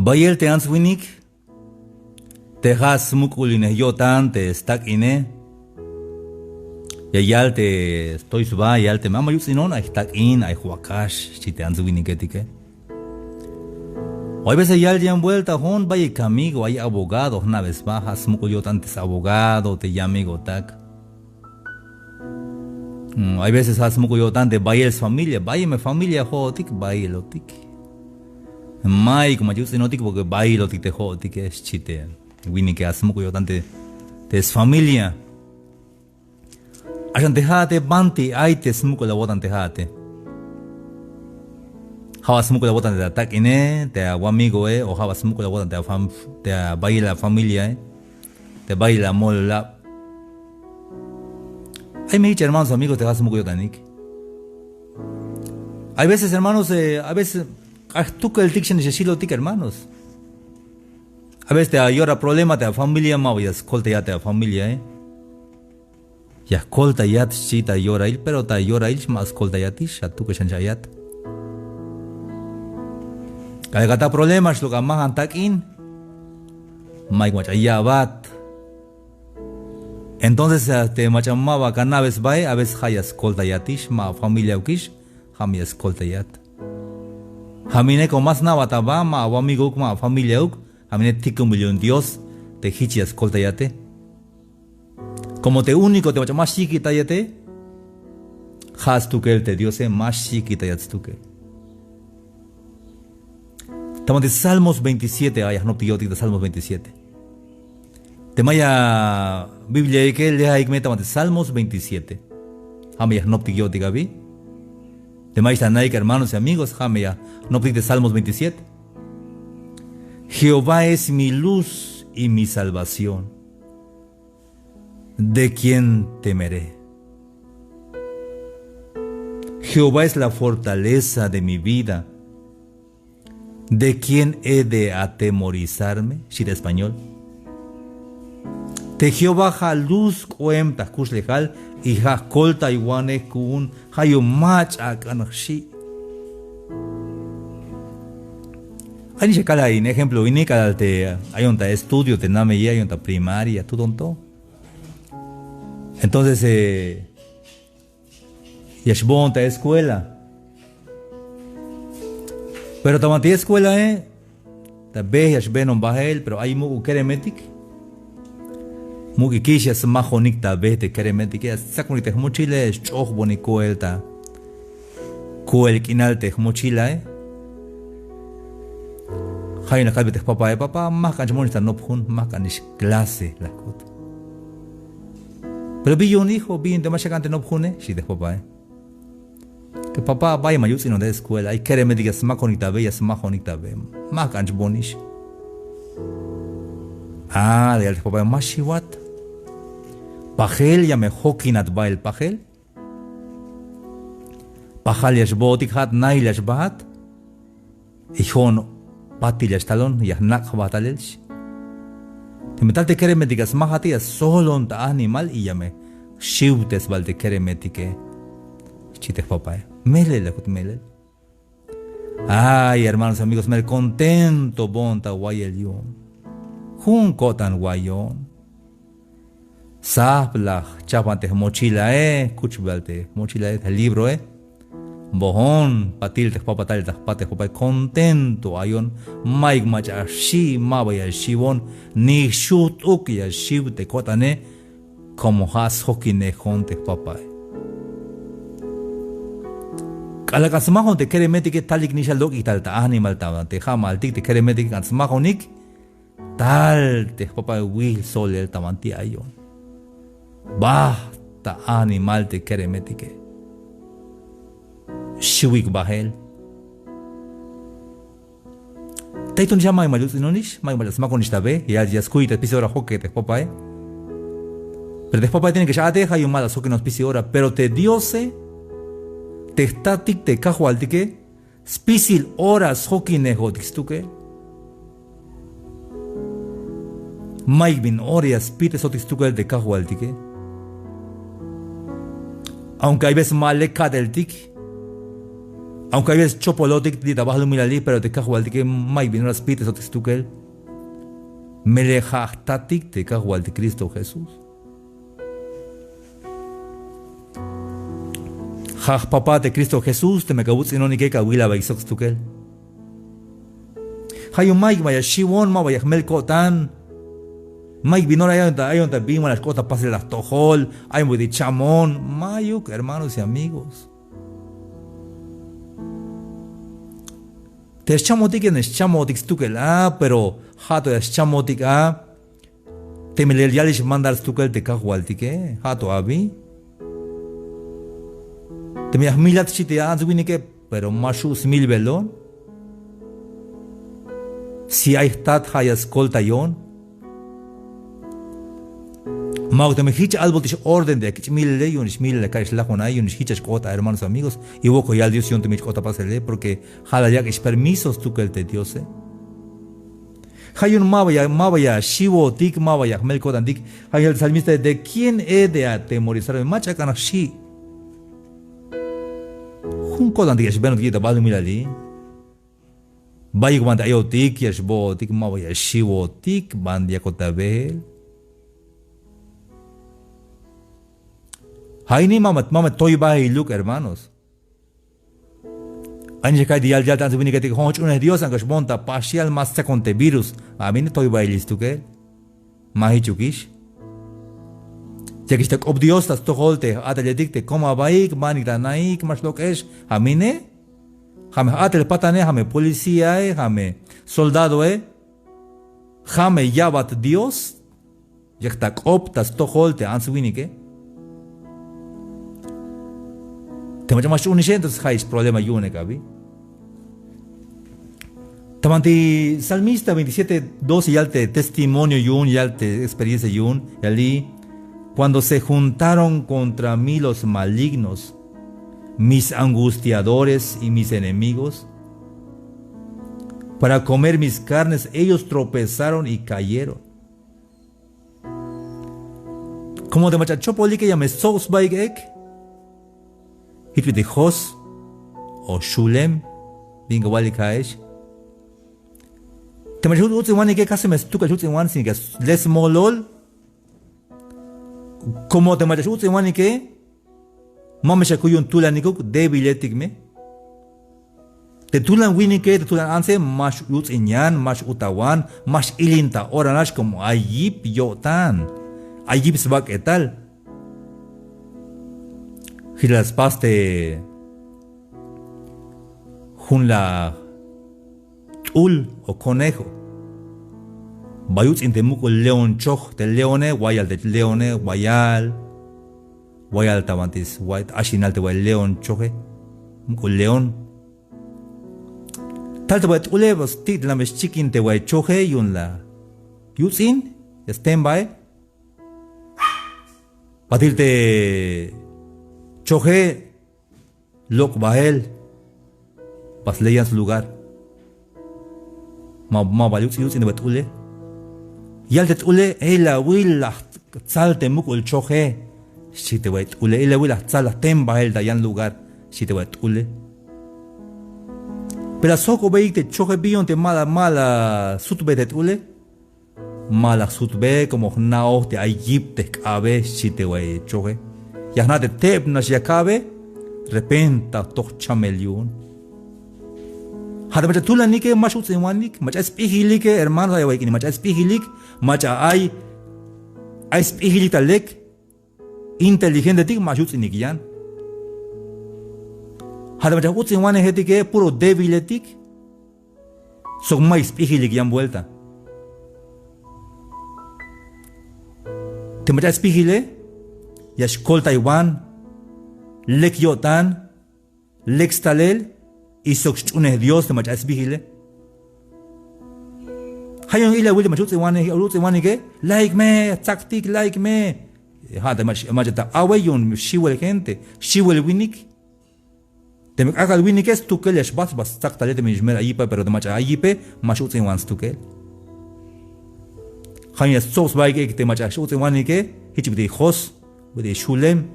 Bayel te answinik, te has mukuline yotan te stak ine. Yal te estoy suba, yal te mama yusinon, ay stak in, ay huakash, si te answinik etike. Hoy veces ya en vuelta, hon, vaya amigo, hay abogado, una vez bajas, mukuyotan te abogado, te llamigo tak. Hay veces has mukuyotan te vaya el familia, vaya mi familia, jotik, vaya lotik. Mai como yo no tico porque bailo ti te jodi que es chite. Winnie que hacemos yo tante es familia. Ayan dejate banti ay te smuko la botan dejate. Hawa smuko la botan de ataque ne, te agua amigo o hawa smuko la botan de baila familia te baila mola. Hay me dicho hermanos amigos te hacemos yo tanik. Hay veces hermanos a veces tú que el diction necesito tic hermanos. A veces te ayora problema te familia mau y escolta ya te familia ya escolta ya chita llora il pero te llora il más escolta ya tish a tú que chanchayat. Cada kata problemas lo que más antakin mai guachaya bat. Entonces te machamaba canabes vai a veces haya escolta ya tish ma familia ukish hami escolta ya. Hamine con más nada tabama o amigo como familia uk, hamine tico millón Dios te hichias colta yate. Como te único te vacha más chiquita yate, has tu que el te Dios más chiquita yats tu que. Estamos de Salmos 27, ayah no piotic de Salmos 27. Te maya Biblia que le hay que estamos de Salmos 27. Hamiyah no piotic abi. De maíz Naik, hermanos y amigos, Jamea, no pide Salmos 27. Jehová es mi luz y mi salvación. ¿De quién temeré? Jehová es la fortaleza de mi vida. ¿De quién he de atemorizarme? Si de español. Te Jehová ha luz coem takush lejal y ha colta iguane kun hayo mach akanshi. Hay ni cala en ejemplo ini cala te hay un estudio te name y hay un primaria todo tonto. Entonces yashbon ta escuela. Pero tamati escuela ta be yashben on bahel pero hay mu keremetik. Mugi kisha smahonik ta bete keremeti que sakunite mochila choh boniko elta koel kinalte mochila hayna kalbete papá más kan monita no pun más kan clase la cota pero vi un hijo vi de más cante no pune si de papá que papá vaya mayusi no de escuela hay keremeti que smahonik ta be smahonik ta be más kan bonish de al papá más shiwat Pajel ya me hokinat ba el pajel. Pajal yashbotik hat nail yashbat. Ijon patil yashtalon yahnak batalelsh. Te metal te keremetikas mahati as solon ta animal y ya me shiutes bal te keremetike. Chite papá. Melel akut melel. Ay, hermanos amigos, me contento bonta guayel yon. Jun kotan guayon. Sapla, chapante mochila cuchbalte, mochila el libro bohón, patil te papatal te pate papá contento ayon, maig macha shi mabaya shibon, ni shut ukia shib te kotane, como has hokine jonte papá. Alakasmajon te keremeti que talik ni shaldok y tal ta animal ta te jamal tik te keremeti que ansmajonik, tal te papá will sol el tamanti ayon. Basta animal te keremetike. Shiwik bahel. Taiton ya mai malus inonish, mai malas makonish tabe, ya escuita pisi ora hoke te papá. Pero te papá tiene que ya deja y malas hoke nos pisi ora, pero te diose te static te cajualtique, spisil horas hoki nehodixtuke. Mai bin orias pites otixtuke de cajualtique. Aunque hay veces mal le del tic, Aunque hay veces chopolotic di trabajo de milali, pero te cajual que mai vino las pites o textukel. Melejachtatik te cajual de Cristo Jesús. Jaj papá de Cristo Jesús te me cabuz no ni que cahuila baisox tukel. Hayo mai vaya shivon ma vaya melkotan. Mai vino ayon ta bima las cosas pase las tojol, hay muy de chamón, mayuk hermanos y amigos. Te chamotik en chamotik stukel pero hato es chamotik te me le yalish mandar stukel te cajualtike, hato abi. Te me milat chite anzuinike, pero mashus mil velón. Si hay stat hay escolta yon. Mau te me hicha albotish orden de que mil leyon mil le caes la jona yon hichas cota hermanos amigos y boco ya Dios yon te me cota pasele porque jala ya que es permisos tu que el te Dios Hayun mabaya shivo tik mabaya melkotan tik hay el salmista de quién he de atemorizarme macha kana shi junko dan dias beno kita balu milali bayi kumanda ayo tik yashbo tik mabaya shivo tik bandia kotabel Haini mamat toy bahay look hermanos. Anje kay dial jal tan subini kati honch una Dios ang kasmonta partial masta conte virus. Amin toy bahay listu ke. Mahi chukish. Ya que está ob Dios tas to holte atletik te koma baik manita naik mas lokesh. Amine. Hame atel patane hame policía hame soldado hame yabat Dios. Ya que está ob tas to holte an subini ke. Te macam unishe entonces hay problema yune kabi. Tamanti Salmista 27:12 yalte testimonio yun yalte experiencia yun yali cuando se juntaron contra mí los malignos, mis angustiadores y mis enemigos, para comer mis carnes, ellos tropezaron y cayeron. Como de machachopoli que llame sos baigek. Hitwit de Jos o Shulem, bingo wali kaesh. Te me jut utsi wani ke kase me stuka jut wani sin ke les molol. Como te me jut utsi wani ke mame shakuyun tulan nikuk debiletik me. Te tulan wini ke te tulan anse mas ut inyan mas utawan mas ilinta oranash como ayip yotan ayip sebak etal. Hilas paste junla tul o conejo. Bayut intemuko león choch de leone, guayal de leone, guayal tamantis, white ashinal te guay león choche, muko león. Tal te guay ulevos tit la mes chikin te guay choche yun la. Yutzin, stand by. Patirte choje lok bahel pas leyan su lugar ma valiut yut in betule yaltet ule ela willa salte mukul choje si te wet ule ela willa sala tem bahel dayan lugar si te wet ule pero soko beite choje bion te mala sutbetet ule mala sutbe como nao te ayipte abe si te wet choje ya nada tep nas yakabe repenta toch chamelion hada macha tula nike mashu tsewanik macha spihilike hermano ay waikini macha spihilik macha ay spihilita lek inteligente tik mashu tsinikian hada macha utsewane hetike puro debiletik sok mai spihilik yan vuelta te macha spihile Yashkol Taiwan, Lek Yotan, Lek Stalel, y Sokchune Dios de Machas Bihile. Hayon ila will Machut one ke, like me, tactic like me. Hada Machata Awayon, she will gente, she will winnik. Te me akal winnik es tu que les bas tactale de Mijmera Ipa, pero de Macha Ipe, Machut in one's to ke. Hayon sauce by cake, te Machut one ke, hitch with the host. With a Shulem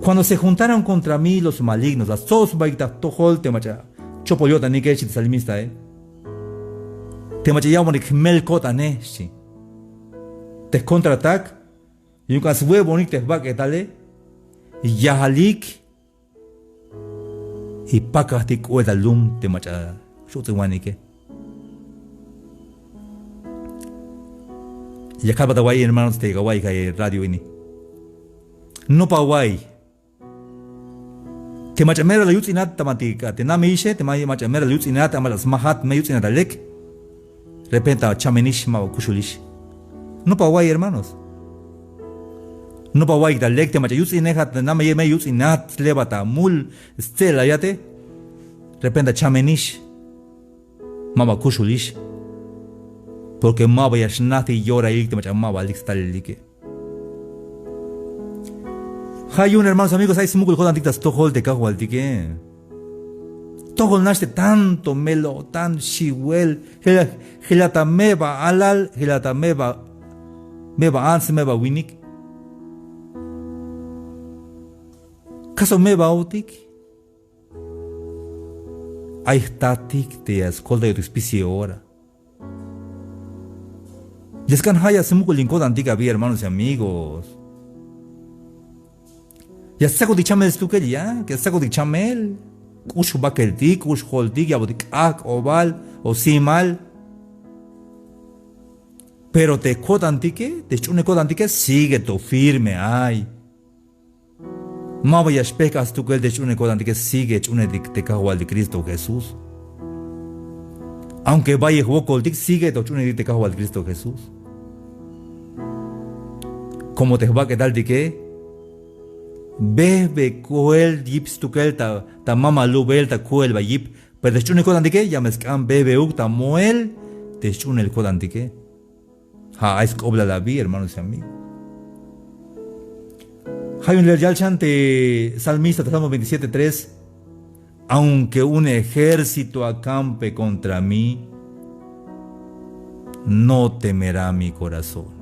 Cuando se juntaron contra mí los malignos, las tos baita tojol te macha, chopoyota ni que chit salmista, te macha ya monik melkota ne, si. Te contraatac, y un cas huevo ni te va que tale, yahalik, y pakastik ueda lum te macha, yo te guanique. Y acá para guay hermanos te guay que radio ini. No pa guay. Te machamera la yutzinat tamatika, te namishe, te machamera la yutzinat, amalas mahat, me yutzinat alek. Repenta chamenish ma kushulish. No pa guay hermanos. No pa guay dalek, te machayutzinehat, namaye me yutzinat, levata, mul, stela yate. Repenta chamenish ma kushulish. Porque ma vayashnati llora y te machamaba alixtalike. Hayun hermanos amigos, hay smukul jodan dictas tohol de cajual tique. Tohol naste tanto melo, tan shiwel, hilata meba alal, hilata meba ans meba winik. Caso meba autik. Hay tatik te escolta de tu especie ahora. Descan haya smukul incodan tica vi hermanos y amigos. Ya saco de chamel stukel ya, que saco de chamel, kush bakeltik, kush holtik, ya bodik ak oval o simal. Pero te codantique, te chune codantique, sigue to firme, ay. Ma voy a specas stukel de chune codantique, sigue chune de cajual de Cristo Jesús. Aunque vaya huocoltik, sigue to chune de cajual de Cristo Jesús. ¿Cómo te va a quedar de qué? Bebe coel yips tukel ta mama lubel ta coel ba yip pero te chune kodantike ya mescan bebe uk ta moel te chune el kodantike ha es cobla la vi hermanos y amigos. Hay un leer chante salmista Salmo 27:3 aunque un ejército acampe contra mí no temerá mi corazón.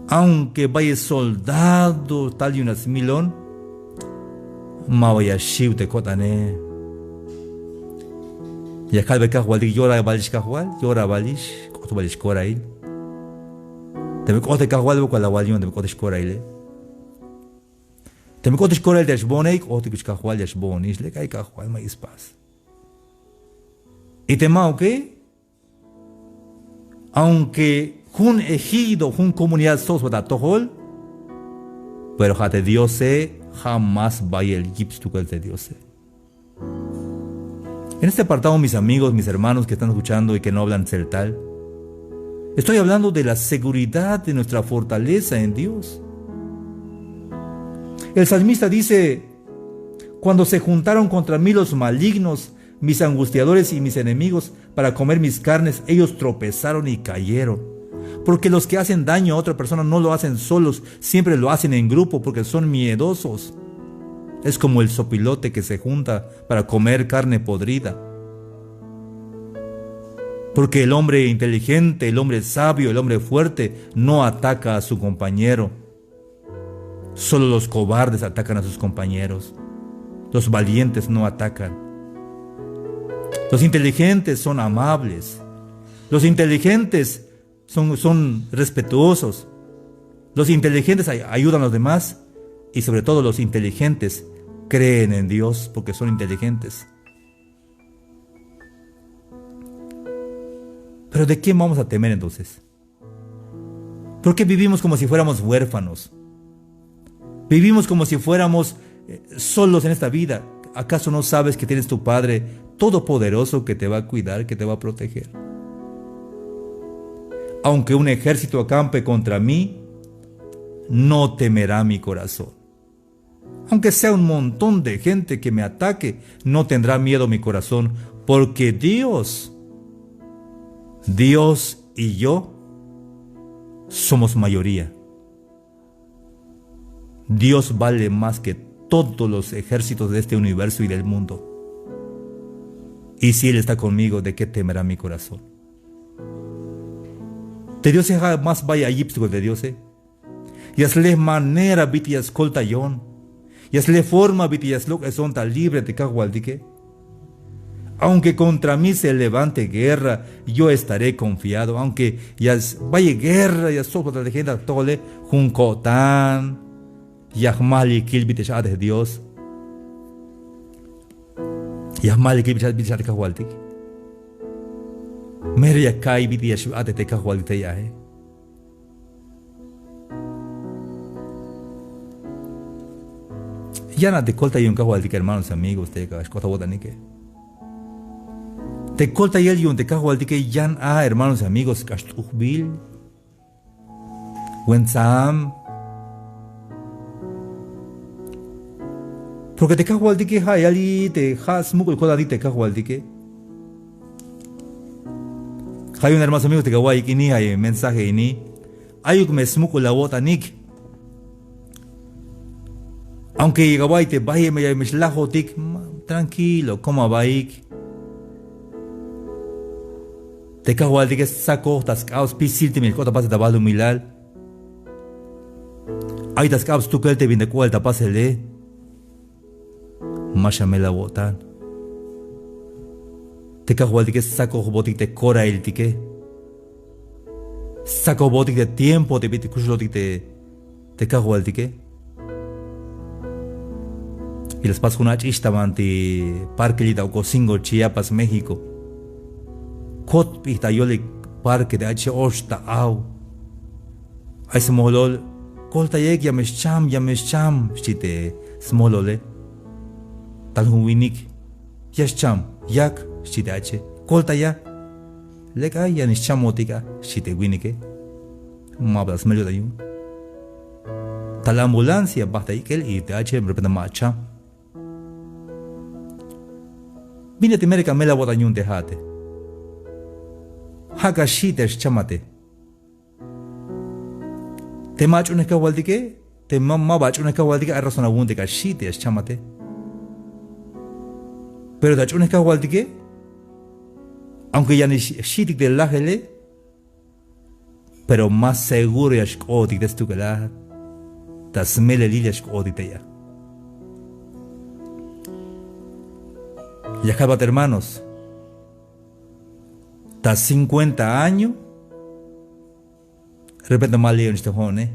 Aunque vaya soldado tal y unas milón, ma vaya shiv te kotane. Y acá el cajual llora balish cajual, llora balish, coto balish corail. Te me cote cajual con la walion, te me cote corail. Te me cote corail de shboneik, o te cajual de shbonish, le cae cajual ma ispas. Y te ma que, aunque un ejido, un comunidad sos tohol, pero jate Dios jamás vaya el gips tu de Dios. En este apartado, mis amigos, mis hermanos que están escuchando y que no hablan celtal, estoy hablando de la seguridad de nuestra fortaleza en Dios. El salmista dice: cuando se juntaron contra mí los malignos, mis angustiadores y mis enemigos, para comer mis carnes, ellos tropezaron y cayeron. Porque los que hacen daño a otra persona no lo hacen solos, siempre lo hacen en grupo porque son miedosos. Es como el sopilote que se junta para comer carne podrida. Porque el hombre inteligente, el hombre sabio, el hombre fuerte no ataca a su compañero. Solo los cobardes atacan a sus compañeros. Los valientes no atacan. Los inteligentes son amables. Los inteligentes son respetuosos. Los inteligentes ayudan a los demás. Y sobre todo los inteligentes creen en Dios porque son inteligentes. Pero ¿de quién vamos a temer entonces? ¿Por qué vivimos como si fuéramos huérfanos? Vivimos como si fuéramos solos en esta vida. ¿Acaso no sabes que tienes tu Padre Todopoderoso que te va a cuidar, que te va a proteger? Aunque un ejército acampe contra mí, no temerá mi corazón. Aunque sea un montón de gente que me ataque, no tendrá miedo mi corazón, porque Dios y yo somos mayoría. Dios vale más que todos los ejércitos de este universo y del mundo. Y si Él está conmigo, ¿de qué temerá mi corazón? De Dios más vaya a de Dios, y hazle manera viti escolta yon. Y es la forma, viti, es lo que son tan libre de cajualdique. Aunque contra mí se levante guerra, yo estaré confiado. Aunque ya vaya guerra, ya sopla la gente, tole, juncotan, yahmali kilbite ya de Dios. Yahmali kilbite ya de cajualdique. Meria kai viti ya shua de cajualdique ya, Ya no te colta y un cajualdique, hermanos, amigos, te cagas, cosa botanique. Te colta y el te cajualdique, yan hermanos, amigos, castubil, wenzam. Porque te cajualdique, hay ali, te has mucho cola di te cajualdique. Hay un hermano, amigos, te cajualdique, ni hay mensaje, ni hay un me smuco la botanik. Aunque llegaba y te vaya me lajo tic, tranquilo, como baik. Te cago al que saco tas caos pisirte mi cota pase tabalo milal. Ay tas caos tu que te viene cual tapasele. Masha me la botan. Te cago al que saco botic te cora el tique. Saco botic de tiempo te vite cucho te cago al tique. Y les paso una chistaban ti parque lita o cosingo Chiapas, México. Kot pita yole parque de H osta au. Ay smolol kolta yek ya mescham shite smolole. Tal huinik yascham yak shite H. Kolta ya leka ya nischamotika shite winike. Mablas medio de yun. Tal ambulancia basta ikel y te H repente macha. Vine te mereka mela botañun te hate. Haka shites chamate. Te macho ne kawaldike, te mamma bacho ne kawaldike a razón abunde ka shites chamate. Pero da chune kawaldike, aunque ya ni shitik de lajele, pero más seguro ya shkodik de tu que la tasmele lilia shkodik te ya. Y acá, hermanos, está 50 años, de repente mal leo en este joven,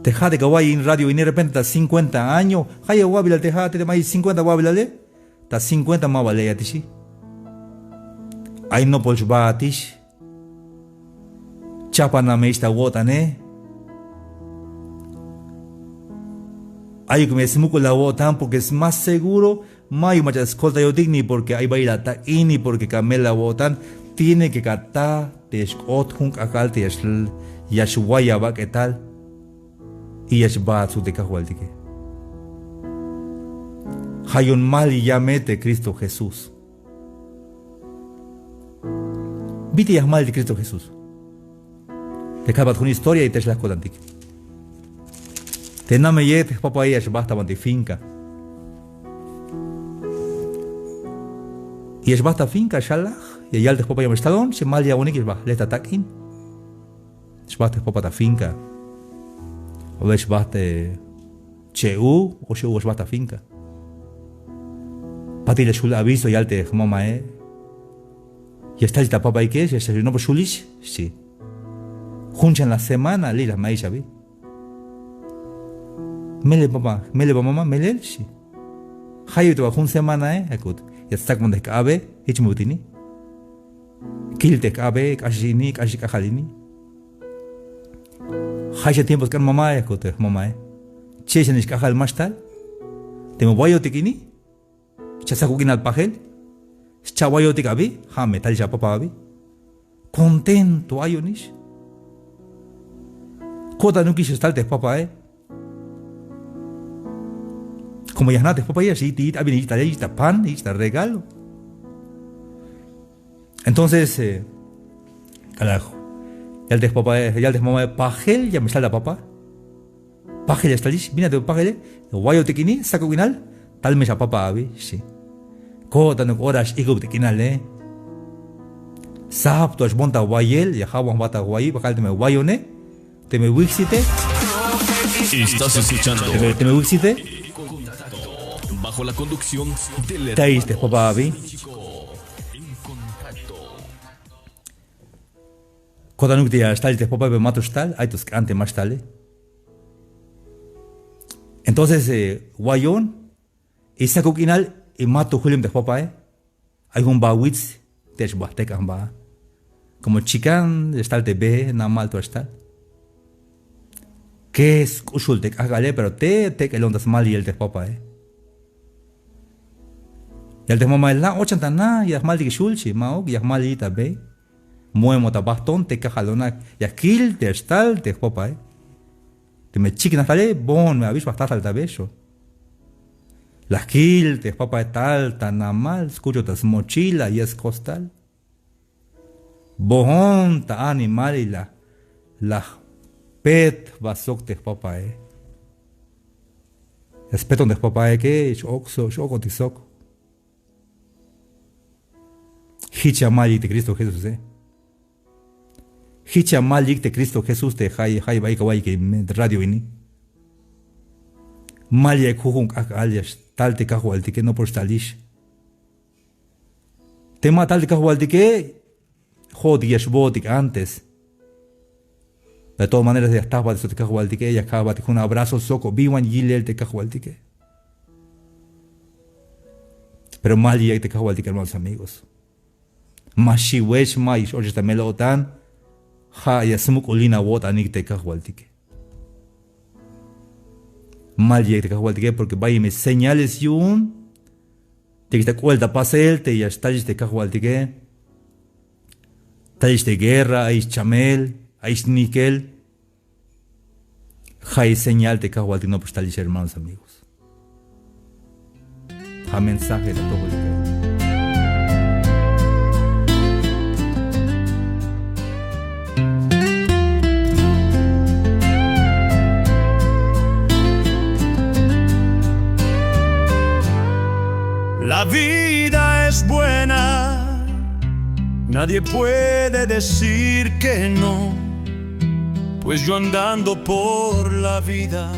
Tejate que voy en radio y de repente está 50 años, hay guabila tejate de más 50 guabila le, está 50 más vale a ti. Hay no puedes batis, chapa na me esta gota, Hay que me smuco la botan porque es más seguro, más mucha escolta yo digni porque hay baila ta ini porque camela botan tiene que catar te escot junk akal te yashwaya va que tal y yashba su de cajualtique. Hay un mal y ya mete Cristo Jesús. Vite ya mal de Cristo Jesús. Te acabas con una historia y te la colantique. Te no me lletes, papá, y es basta de finca. Y es basta finca, shalach, y ya el de papá ya me está don, se mal ya único, es basta, le está taquín. Es basta, papá, ta finca. O es basta, cheu, o cheu, es basta finca. Pati le shul aviso, y al te mamá, Y está el papá, ¿y qué es? ¿Es el nombre shulish? Sí. Junchan la semana, li las maíz, vi. Mele papá, mele sí. Hayo te bajó una semana, Ekut. Ya está como de cabe, echmutini. Kil te cabe, kashini, kashikahalini. Hayo tiempos que mamá, Ekut, mamá, Chechen es cajal más tal. Te me voy a tikini. Chasakukin al pajel. Chawayo te cabe, jame tal ya papá, contento, ayonish. Kota no quiso estar de papá, Como ya nada, papá, ya sí, está pan, está regalo. Entonces, carajo, ya el de papá, ya el de mamá, pajel, ya me sale la papá. Pajel, ya está listo, mira, de pajel, guayo tequini, saco guinal, tal me papá, sí. Kota no horas, hijo tequinal, Sapto es monta guayel, ya jaban bata guay, bajal te me guayone, te me wixite. Estás escuchando Te me visite. bajo la conducción del Te oíste, papá, vi. Cuando no te estás, te papá, me mato tal, hay tus antes más tarde. Entonces, guayón, esa coquinal, y mato Julián de papá, hay un bawitz, te es bateca, como chican, está te ve, nada mal tu está. Que es usul te cagale, pero te que lo andas mal y el de papá, Y el de mamá el na, ochenta na, y es mal de shulchi, maog, y es mal y tabe. Muemo ta bastón, te cajalona, y aquil te está, te papá, Te me chiquina sale, bon, me aviso hasta el tabecho. La kill, te papá tal, tan mal, escucho tas mochila y es costal. Bojón, ta animal y la pet basok te papá, Espeton de papá, que es oxo, shoko tisok. Hicha mali de Cristo Jesús, Hicha mali de Cristo Jesús te hay bai kawai que radio ini. Mali kujun alias tal te cajual que no por stalish. Tema tal te cajual que jodies botic antes. De todas maneras, ya estaba de su cajual que ella acaba de un abrazo soco, vivan y el te cajual que. Pero mali te cajual que hermanos amigos. Mashi wesh mais hoje está melotan. Ha ya smuk ulina wot anik te cajual que. Mal llega te cajualtique porque vaya me señales y un te que te cuelta pasel te ya estalles te cajualtique talles de guerra hay chamel hay níquel hay señal te cajualtique no pues talles hermanos amigos ha mensaje de todo el La vida es buena, nadie puede decir que no, pues yo andando por la vida